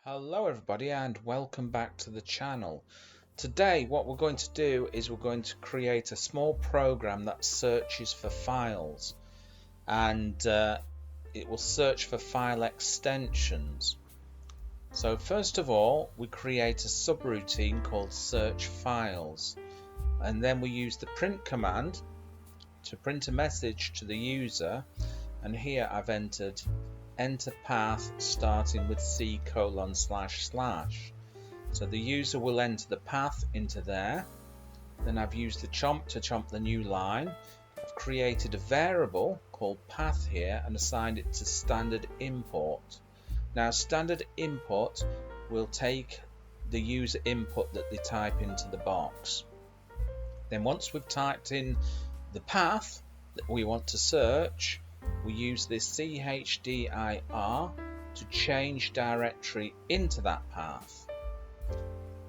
Hello everybody and welcome back to the channel. Today what we're going to do is we're going to create a small program that searches for files and it will search for file extensions. So first of all we create a subroutine called search files, and then we use the print command to print a message to the user, and here I've entered enter path starting with C://. So the user will enter the path into there. Then I've used the chomp to chomp the new line. I've created a variable called path here and assigned it to standard import. Now standard import will take the user input that they type into the box. Then once we've typed in the path that we want to search, we use this chdir to change directory into that path.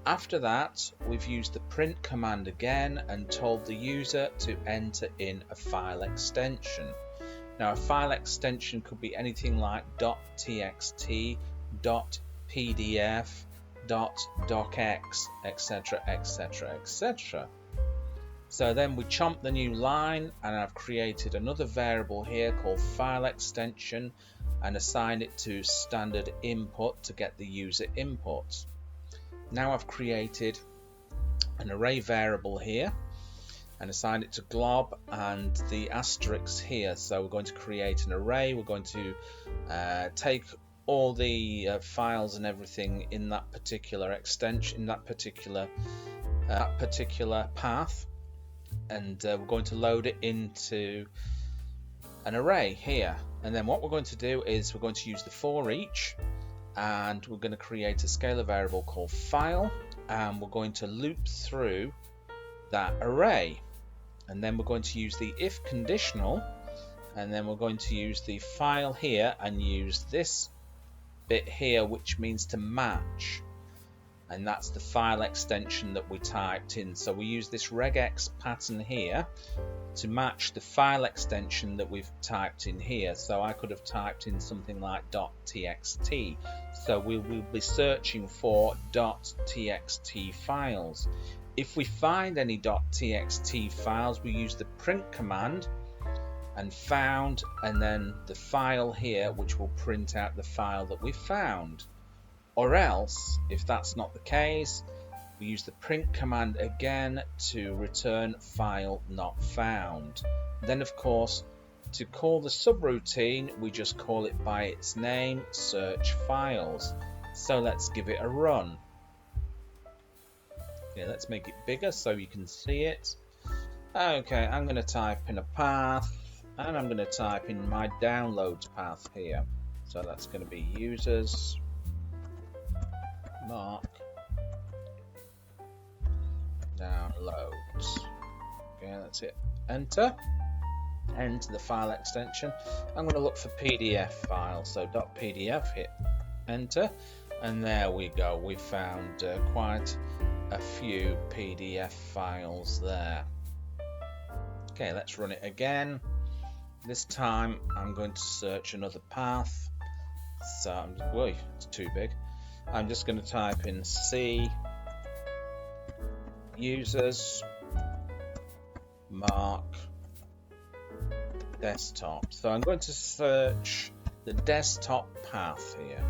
After that, we've used the print command again and told the user to enter in a file extension. Now a file extension could be anything like .txt, .pdf, .docx, etc, etc, etc. So then we chomp the new line, and I've created another variable here called file extension and assigned it to standard input to get the user input. Now I've created an array variable here and assigned it to glob and the asterisk here. So we're going to create an array. We're going to take all the files and everything in that particular extension, in that particular path, and we're going to load it into an array here. And then what we're going to do is we're going to use the for each, and we're going to create a scalar variable called file, and we're going to loop through that array. And then we're going to use the if conditional, and then we're going to use the file here and use this bit here, which means to match. And that's the file extension that we typed in. So we use this regex pattern here to match the file extension that we've typed in here. So I could have typed in something like .txt. So we will be searching for .txt files. If we find any .txt files, we use the print command and found, and then the file here, which will print out the file that we found. Or else, if that's not the case, we use the print command again to return file not found. Then of course, to call the subroutine, we just call it by its name, search files. So let's give it a run. Okay, let's make it bigger so you can see it. Okay, I'm going to type in a path, and I'm going to type in my downloads path here. So that's going to be users mark downloads. Okay, that's it. Enter the file extension. I'm going to look for PDF file, so .pdf, hit enter, and there we go. We found quite a few PDF files there. Okay, let's run it again. This time I'm going to search another path. So it's too big. I'm just going to type in C users mark desktop. So I'm going to search the desktop path here.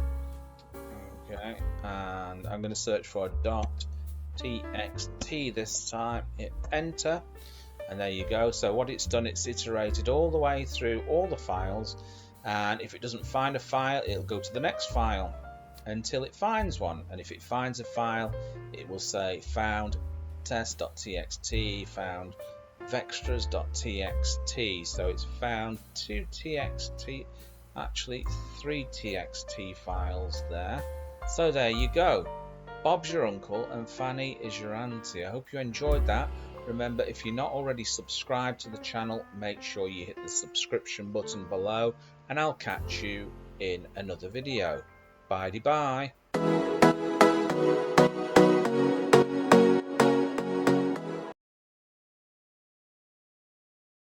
Okay, and I'm going to search for .txt this time. Hit enter, and there you go. So what it's done, it's iterated all the way through all the files, and if it doesn't find a file, it'll go to the next file until it finds one. And if it finds a file, it will say found test.txt, found vextras.txt. So it's found 2 txt, actually 3 txt files there. So there you go. Bob's your uncle and Fanny is your auntie. I hope you enjoyed that. Remember, if you're not already subscribed to the channel, make sure you hit the subscription button below, and I'll catch you in another video. Bye-bye.